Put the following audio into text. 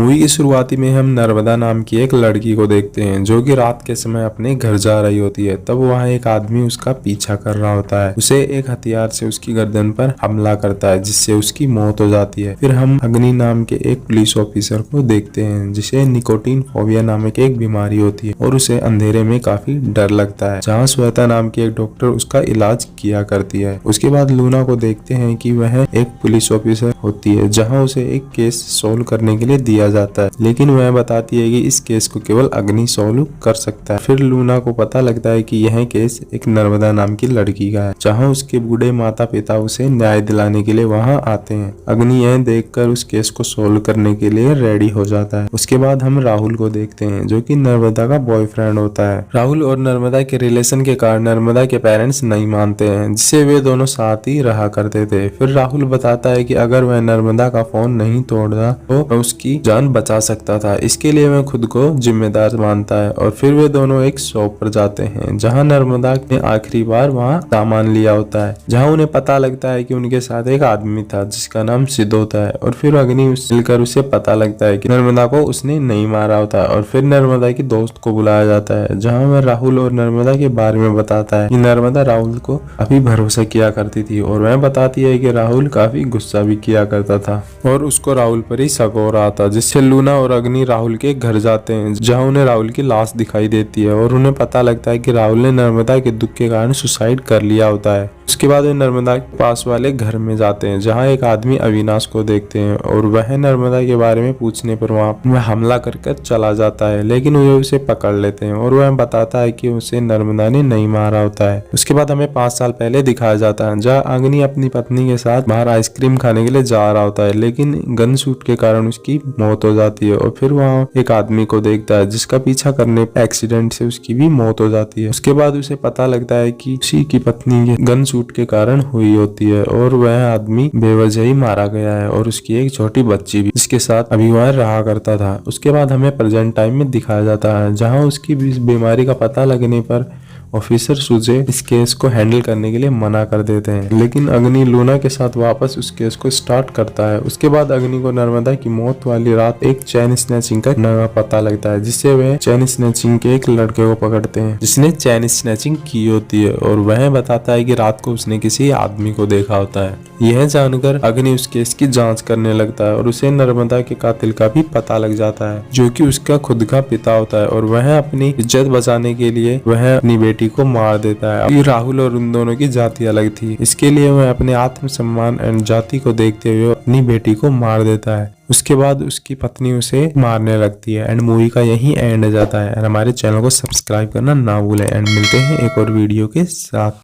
Movie की शुरुआती में हम नर्मदा नाम की एक लड़की को देखते हैं जो कि रात के समय अपने घर जा रही होती है। तब वहाँ एक आदमी उसका पीछा कर रहा होता है। उसे एक हथियार से उसकी गर्दन पर हमला करता है जिससे उसकी मौत हो जाती है। फिर हम अग्नि नाम के एक पुलिस ऑफिसर को देखते हैं जिसे निकोटीन फोबिया नामक एक बीमारी होती है और उसे अंधेरे में काफी डर लगता है, जहाँ श्वेता नाम की एक डॉक्टर उसका इलाज किया करती है। उसके बाद लूना को देखते हैं कि वह एक पुलिस ऑफिसर होती है जहाँ उसे एक केस सोल्व करने के लिए दिया जाता है, लेकिन वह बताती है कि इस केस को केवल अग्नि सॉल्व कर सकता है। फिर लूना को पता लगता है कि यह केस एक नर्मदा नाम की लड़की का है, जहां उसके बूढ़े माता पिता उसे न्याय दिलाने के लिए वहां आते हैं। अग्नि यह देखकर उस केस को सोल्व करने के लिए रेडी हो जाता है। उसके बाद हम राहुल को देखते हैं जो कि नर्मदा का बॉयफ्रेंड होता है। राहुल और नर्मदा के रिलेशन के कारण नर्मदा के पेरेंट्स नहीं मानते हैं, जिससे वे दोनों साथ ही रहा करते थे। फिर राहुल बताता है कि अगर वह नर्मदा का फोन नहीं तोड़ता तो उसकी जान बचा सकता था। इसके लिए वह खुद को जिम्मेदार मानता है और फिर वे दोनों एक शॉप पर जाते हैं जहां नर्मदा ने आखिरी बार वहां सामान लिया होता है, जहां उन्हें पता लगता है कि उनके साथ एक आदमी था जिसका नाम सिद्धू होता है। और फिर अग्नि मिलकर उसे पता लगता है कि नर्मदा को उसने नहीं मारा होता है। और फिर नर्मदा की दोस्त को बुलाया जाता है जहाँ वह राहुल और नर्मदा के बारे में बताता है कि नर्मदा राहुल को काफी भरोसा किया करती थी और वह बताती है कि राहुल काफी गुस्सा भी किया करता था और उसको राहुल पर ही शक हो रहा था, जिससे लूना और अग्नि राहुल के घर जाते हैं जहां उन्हें राहुल की लाश दिखाई देती है और उन्हें पता लगता है कि राहुल ने नर्मदा के दुख के कारण सुसाइड कर लिया होता है। उसके बाद वे नर्मदा के पास वाले घर में जाते हैं जहां एक आदमी अविनाश को देखते हैं और वह नर्मदा के बारे में पूछने पर वहां हमला कर चला जाता है, लेकिन वे उसे पकड़ लेते हैं और वह बताता है कि उसे नर्मदा ने नहीं मारा होता है। उसके बाद हमें 5 साल पहले दिखाया जाता है जहाँ अग्नि अपनी पत्नी के साथ बाहर आइसक्रीम खाने के लिए जा रहा होता है, लेकिन गन शूट के कारण उसकी मौत हो जाती है। और फिर वहाँ एक आदमी को देखता है जिसका पीछा करने पर एक्सीडेंट से उसकी भी मौत हो जाती है। उसके बाद उसे पता लगता है कि उसी की पत्नी गन शूट के कारण हुई होती है और वह आदमी बेवजह ही मारा गया है और उसकी एक छोटी बच्ची भी जिसके साथ अभी वह रहा करता था। उसके बाद हमें प्रेजेंट टाइम में दिखाया जाता है जहाँ उसकी बीमारी का पता लगने पर ऑफिसर सुजे इस केस को हैंडल करने के लिए मना कर देते हैं, लेकिन अग्नि लूना के साथ वापस उस केस को स्टार्ट करता है। उसके बाद अग्नि को नर्मदा की मौत वाली रात एक चैन स्नैचिंग का नया पता लगता है, जिससे वह चैन स्नैचिंग के एक लड़के को पकड़ते हैं जिसने चैन स्नैचिंग की होती है और वह बताता है कि रात को उसने किसी आदमी को देखा होता है। यह जानकर अग्नि उस केस की जांच करने लगता है और उसे नर्मदा के कातिल का भी पता लग जाता है जो कि उसका खुद का पिता होता है और वह अपनी इज्जत बचाने के लिए वह अपनी बेटी को मार देता है। अभी राहुल और उन दोनों की जाति अलग थी, इसके लिए वह अपने आत्मसम्मान एंड जाति को देखते हुए अपनी बेटी को मार देता है। उसके बाद उसकी पत्नी उसे मारने लगती है एंड मूवी का यही एंड जाता है। हमारे चैनल को सब्सक्राइब करना ना भूलें एंड मिलते हैं एक और वीडियो के साथ।